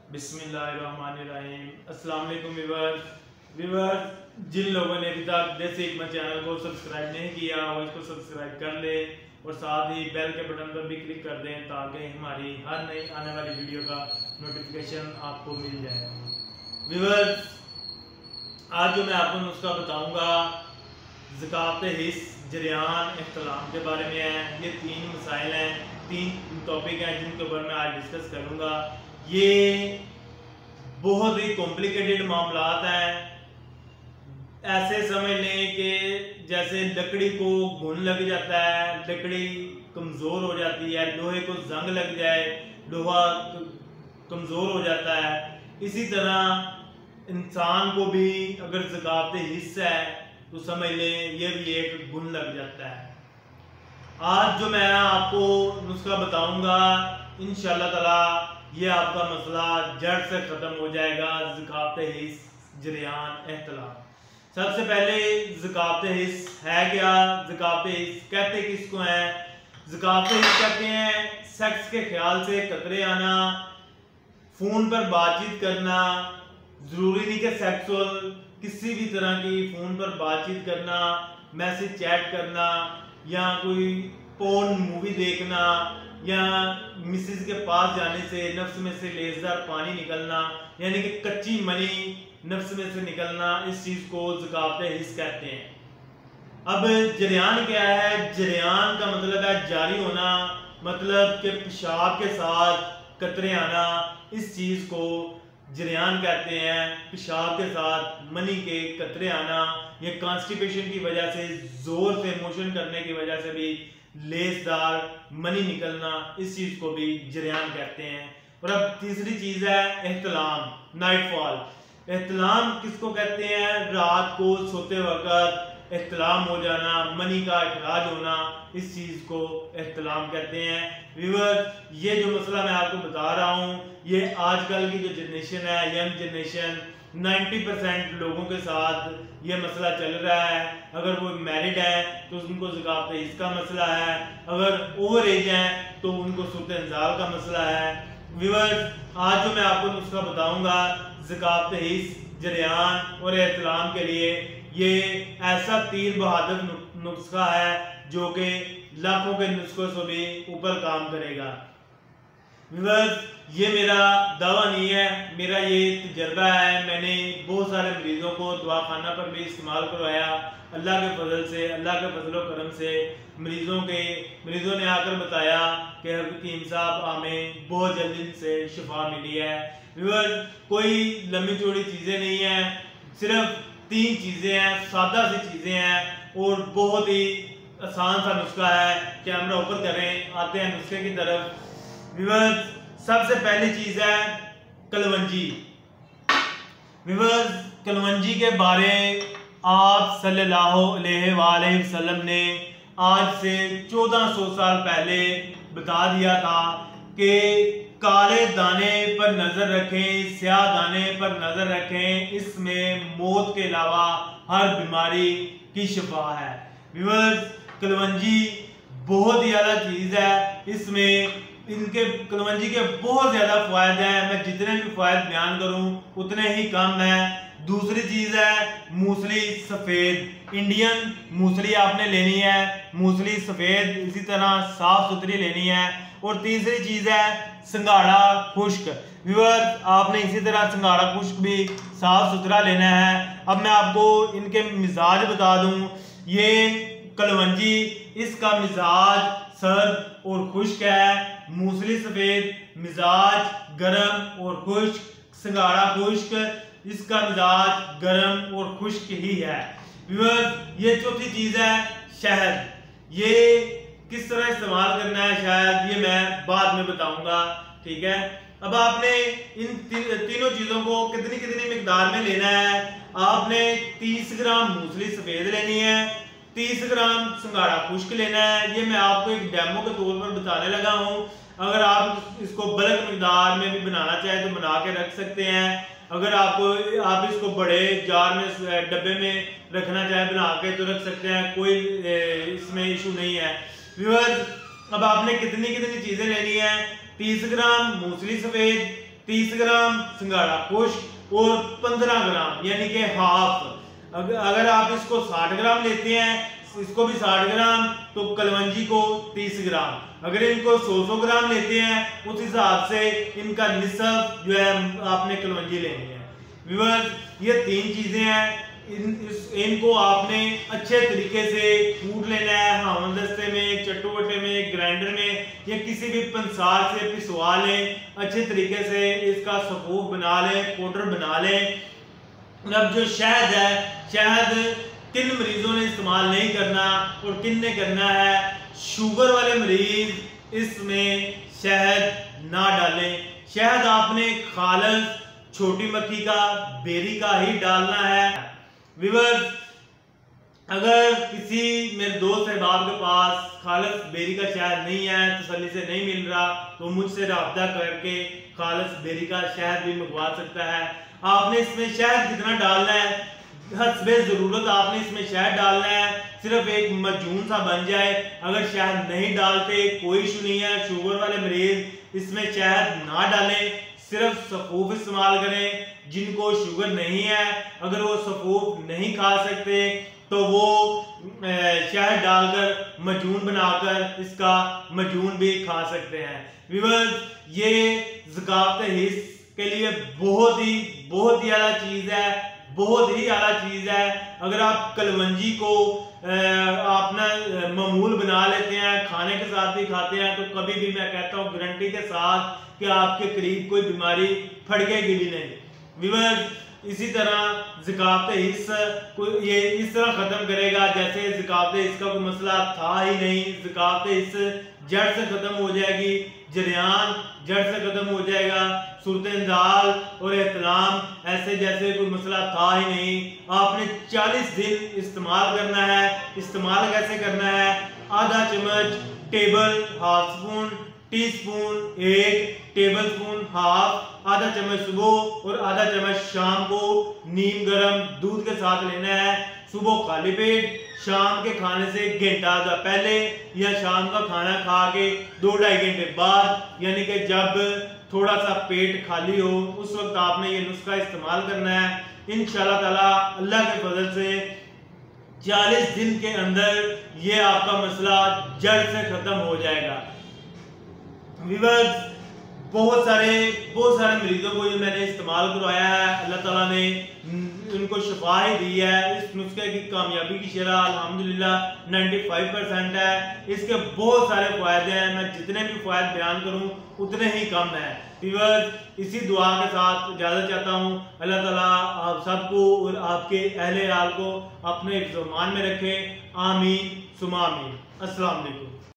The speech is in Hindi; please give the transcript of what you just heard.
बिस्मिल्लाहिर्रहमानिर्रहीम। अस्सलाम वालेकुम व्यूअर्स, जिन लोगों ने अभी तक देसी हिकमत चैनल को सब्सक्राइब नहीं किया वो इसको सब्सक्राइब कर ले और साथ ही बेल के बटन पर भी क्लिक कर दें ताकि हमारी हर नई आने वाली वीडियो का नोटिफिकेशन आपको मिल जाए। व्यूअर्स, आज जो मैं आपको नुस्खा बताऊंगा ज़कात हिस्स, जरियान, इख्तिलाम के बारे में है। ये तीन मसाइल हैं, तीन टॉपिक हैं जिनके ऊपर मैं आज डिस्कस करूंगा। ये बहुत ही कॉम्प्लिकेटेड मामलात हैं। ऐसे समझ लें कि जैसे लकड़ी को घुन लग जाता है, लकड़ी कमज़ोर हो जाती है, लोहे को जंग लग जाए, लोहा कमज़ोर हो जाता है। इसी तरह इंसान को भी अगर ज़कात हिस्सा है तो समझ लें ये भी एक घुन लग जाता है। आज जो मैं आपको नुस्खा बताऊंगा इंशाअल्लाह ताला ये आपका मसला जड़ से ख़त्म हो जाएगा। ज़कात हिस्स, जरियान, इख्तिलाम। सबसे पहले ज़कात हिस्स है क्या? ज़कात हिस्स कहते किसको हैं? ज़कात हिस्स कहते हैं सेक्स के ख्याल से कतरे आना, फ़ोन पर बातचीत करना, ज़रूरी नहीं कि सेक्सुअल, किसी भी तरह की फ़ोन पर बातचीत करना, मैसेज चैट करना या कोई पोर्न मूवी देखना या मिसेज के पास जाने से नफ्स में से लेज़दार पानी निकलना, यानी कि कच्ची मनी नफ्स में से निकलना, इस चीज़ को ज़कात हिस्स कहते हैं। अब जरियान क्या है? जरियान का मतलब है जारी होना, मतलब कि पेशाब के साथ कतरे आना, इस चीज़ को जरियान कहते हैं। पेशाब के साथ मनी के कतरे आना या कॉन्स्टिपेशन की वजह से, जोर से मोशन करने की वजह से भी लेसदार मनी निकलना, इस चीज को भी जरियान कहते हैं। और अब तीसरी चीज है इख्तिलाम, नाइटफॉल। इख्तिलाम किसको कहते हैं? रात को सोते वक्त इख्तिलाम हो जाना, मनी का इखराज होना, इस चीज को इख्तिलाम कहते हैं। व्यूअर्स, ये जो मसला मैं आपको बता रहा हूँ ये आजकल की जो जनरेशन है, यंग जनरेशन, 90% लोगों के साथ ये मसला चल रहा है। अगर वो मैरिड है तो उनको ज़कात हिस्स का मसला है, अगर ओवर एज है तो उनको सूरत इंजाल का मसला है। व्यूअर्स, आज जो मैं आपको नुस्खा बताऊंगा ज़कात हिस्स, जरियान और इख्तिलाम के लिए, ये ऐसा तीर बहादुर नुस्खा है जो कि लाखों के नुस्खों से भी ऊपर काम करेगा। व्यूअर्स, ये मेरा दावा नहीं है, मेरा ये तजर्बा है। मैंने बहुत सारे मरीजों को दवाखाना पर भी इस्तेमाल करवाया। अल्लाह के फजल से, अल्लाह के फजल करम से मरीजों ने आकर बताया कि हकीम साहब हमें बहुत जल्दी से शिफा मिली है। व्यूअर्स, कोई लंबी चौड़ी चीज़ें नहीं हैं, सिर्फ 3 चीज़ें हैं, सादा सी चीज़ें हैं और बहुत ही आसान सा नुस्खा है। कैमरा ऊपर करें, आते हैं नुस्खे की तरफ। व्यूअर्स, सबसे पहली चीज है कलवंजी। व्यूअर्स, कलवंजी के बारे आप सल्लल्लाहु अलैहि वसल्लम ने आज से 1400 साल पहले बता दिया था कि काले दाने पर नजर रखें, स्याह दाने पर नजर रखें, इसमें मौत के अलावा हर बीमारी की शिफा है। व्यूअर्स, कलवंजी बहुत ही आला चीज है। इसमें इनके कलवंजी के बहुत ज्यादा फायदे हैं, मैं जितने भी फायदे बयान करूं उतने ही कम है। दूसरी चीज है मूसली सफेद। इंडियन मूसली आपने लेनी है, मूसली सफेद, इसी तरह साफ सुथरी लेनी है। और तीसरी चीज है सिंगाड़ा खुश्क। व्यूअर्स, आपने इसी तरह सिंगाड़ा खुश्क भी साफ सुथरा लेना है। अब मैं आपको इनके मिजाज बता दूं। ये कलवंजी, इसका मिजाज सर्द और खुश्क है। मूसली सफेद मिजाज गर्म और खुश्क, सिंगाड़ा खुश्क, इसका मिजाज गर्म और खुश्क ही है। व्यूअर्स, ये चौथी चीज है शहद। ये किस तरह इस्तेमाल करना है शहद ये मैं बाद में बताऊंगा, ठीक है। अब आपने इन तीनों चीजों को कितनी मिकदार में लेना है? आपने 30 ग्राम मूसली सफेद लेनी है, 30 ग्राम सिंगाड़ा खुश्क लेना है। ये मैं आपको एक डेमो के तौर पर बताने लगा हूँ। अगर आप इसको बल्क मिकदार में भी बनाना चाहें तो बना के रख सकते हैं। अगर आप इसको बड़े जार में, डब्बे में रखना चाहें बना के तो रख सकते हैं, कोई इसमें इशू नहीं है। व्यूअर्स, अब आपने कितनी चीजें लेनी है? 30 ग्राम मूसली सफेद, 30 ग्राम सिंघाड़ा खुश्क और 15 ग्राम यानी कि हाफ। अगर आप इसको 60 ग्राम लेते हैं, इसको भी 60 ग्राम, तो कलवंजी को 30 ग्राम। अगर इनको 100 ग्राम लेते हैं, उस हिसाब से इनका निस्फ जो है आपने कलवंजी लेनी है। व्यूअर्स, ये 3 चीजें हैं, इनको आपने अच्छे तरीके से कूट लेना है। हमदस्ते में, चट्टू-बट्टे में, ग्राइंडर में या किसी भी पंसार से पिसवा लें। अच्छे तरीके से इसका सफूफ बना लें, पाउडर बना लें। अब जो शहद है, शहद किन मरीजों ने इस्तेमाल नहीं करना और किन ने करना है? शुगर वाले मरीज इसमें शहद ना डालें। शहद आपने खालस छोटी मक्खी का, बेरी का ही डालना है। व्यूअर्स, अगर किसी मेरे दोस्त अहबाब के पास खालस बेरी का शहद नहीं है, तसल्ली से नहीं मिल रहा, तो मुझसे रब्ता करके खालस बेरी का शहद भी मंगवा सकता है। आपने इसमें शहद कितना डालना है? हस्बे जरूरत आपने इसमें शहद डालना है, सिर्फ एक मजून सा बन जाए। अगर शहद नहीं डालते कोई इशू नहीं है, शुगर वाले मरीज इसमें शहद ना डालें, सिर्फ सफूफ इस्तेमाल करें। जिनको शुगर नहीं है, अगर वो सफूफ नहीं खा सकते तो वो शहद डालकर मजून बनाकर इसका मजून भी खा सकते हैं। व्यूअर्स, ये ज़कात हिस्स के लिए बहुत ही आला चीज़ है, बहुत ही आला चीज़ है। अगर आप कलवंजी को अपना मामूल बना लेते हैं, खाने के साथ भी खाते हैं, तो कभी भी मैं कहता हूँ गारंटी के साथ कि आपके करीब कोई बीमारी फड़केगी भी नहीं। व्यूअर्स, इसी तरह ज़कात हिस्स को ये इस तरह ख़त्म करेगा जैसे ज़कात हिस्स का कोई मसला था ही नहीं। ज़कात हिस्स जड़ से ख़त्म हो जाएगी, जरियान जड़ से ख़त्म हो जाएगा, सूरत-ए-इंज़ाल और एहतलाम ऐसे जैसे कोई मसला था ही नहीं। आपने 40 दिन इस्तेमाल करना है। इस्तेमाल कैसे करना है? आधा चम्मच table half spoon, tea spoon 1 table spoon half, आधा चम्मच सुबह और आधा चम्मच शाम को नीम गर्म दूध के साथ लेना है। सुबह खाली पेट, शाम के खाने से 1 घंटा आधा पहले या शाम का खाना खा के 2-2.5 घंटे बाद, यानी कि जब थोड़ा सा पेट खाली हो, उस वक्त आपने ये नुस्खा इस्तेमाल करना है। इंशाअल्लाह ताला अल्लाह के फजल से 40 दिन के अंदर ये आपका मसला जड़ से खत्म हो जाएगा। व्यूअर्स, बहुत सारे मरीजों को ये मैंने इस्तेमाल करवाया है, अल्लाह ताला ने उनको शिफा ही दी है। इस नुस्खे की कामयाबी की शरह अल्हम्दुलिल्लाह 95% है। इसके बहुत सारे फ़ायदे हैं, मैं जितने भी फ़ायदे बयान करूं उतने ही कम है। व्यूअर्स, इसी दुआ के साथ इजाज़त चाहता हूं। अल्लाह ताला आप सबको और आपके अहले आल को अपने ईमान में रखे। आमीन सुमा आमीन। अस्सलाम वालेकुम।